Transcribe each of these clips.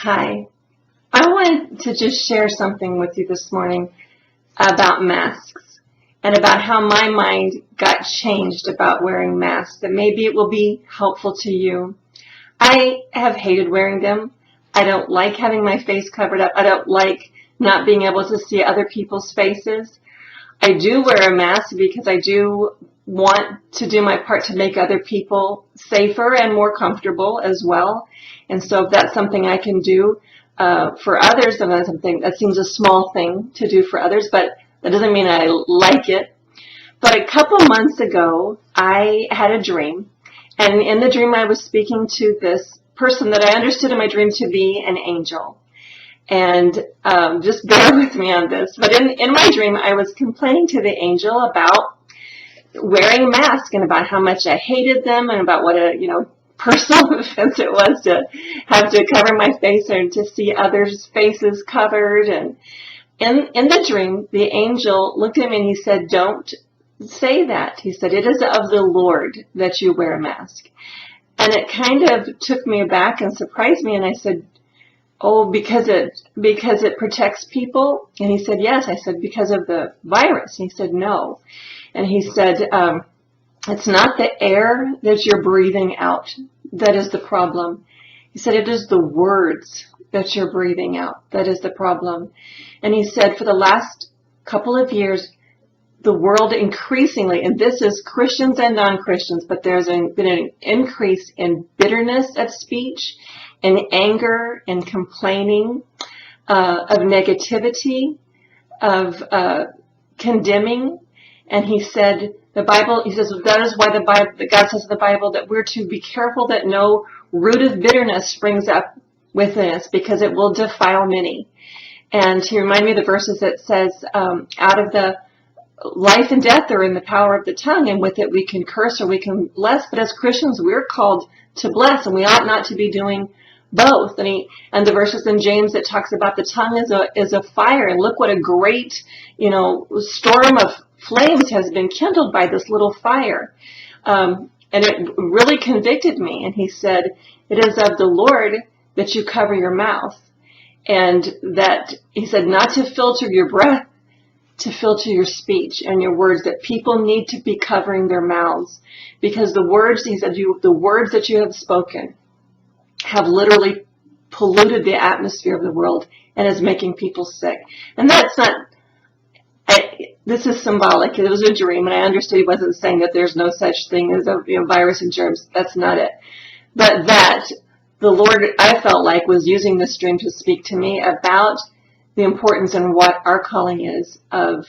Hi. I wanted to just share something with you this morning about masks and about how my mind got changed about wearing masks, that maybe it will be helpful to you. I have hated wearing them. I don't like having my face covered up. I don't like not being able to see other people's faces. I do wear a mask because I do want to do my part to make other people safer and more comfortable as well. And so if that's something I can do for others, then that's something that seems a small thing to do for others, but that doesn't mean I like it. But a couple months ago, I had a dream, and in the dream I was speaking to this person that I understood in my dream to be an angel. And just bear with me on this. But in my dream, I was complaining to the angel about wearing a mask and about how much I hated them and about what a personal offense it was to have to cover my face or to see others' faces covered. And in the dream, the angel looked at me and he said, "Don't say that." He said, "It is of the Lord that you wear a mask." And it kind of took me aback and surprised me. And I said, "Oh, because it protects people?" And he said, "Yes." I said, "Because of the virus?" And he said, "No." And he said, "It's not the air that you're breathing out that is the problem." He said, "It is the words that you're breathing out that is the problem." And he said, for the last couple of years, the world increasingly, and this is Christians and non-Christians, but there's been an increase in bitterness of speech, and anger and complaining, of negativity, of condemning. And he said, he says, that is why God says in the Bible that we're to be careful that no root of bitterness springs up within us, because it will defile many. And he reminded me of the verses that says, out of the life and death are in the power of the tongue, and with it we can curse or we can bless. But as Christians, we're called to bless, and we ought not to be doing both. And the verses in James that talks about the tongue is a fire, and look what a great storm of flames has been kindled by this little fire. And it really convicted me. And he said, "It is of the Lord that you cover your mouth," and that he said not to filter your breath, to filter your speech and your words, that people need to be covering their mouths, because the words, he said, the words that you have spoken have literally polluted the atmosphere of the world and is making people sick. And that's not, this is symbolic. It was a dream, and I understood he wasn't saying that there's no such thing as a virus and germs. That's not it. But that the Lord, I felt like, was using this dream to speak to me about the importance and what our calling is of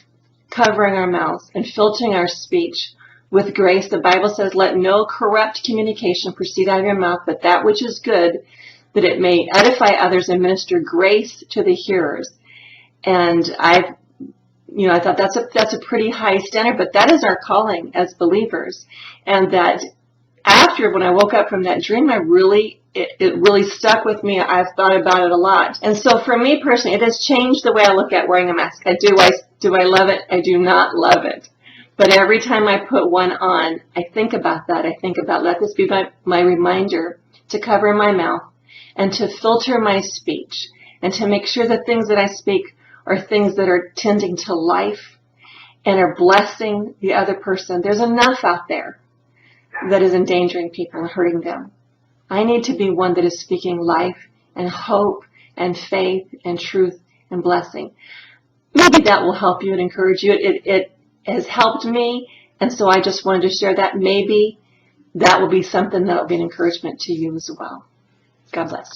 covering our mouths and filtering our speech with grace. The Bible says, "Let no corrupt communication proceed out of your mouth, but that which is good, that it may edify others and minister grace to the hearers." And I thought that's a pretty high standard, but that is our calling as believers. And that after, when I woke up from that dream, it really stuck with me. I've thought about it a lot. And so for me personally, it has changed the way I look at wearing a mask. Do I love it? I do not love it. But every time I put one on, I think about that. I think about, let this be my reminder to cover my mouth and to filter my speech and to make sure the things that I speak are things that are tending to life and are blessing the other person. There's enough out there that is endangering people and hurting them. I need to be one that is speaking life and hope and faith and truth and blessing. Maybe that will help you and encourage you. It has helped me, and so I just wanted to share that. Maybe that will be something that will be an encouragement to you as well. God bless.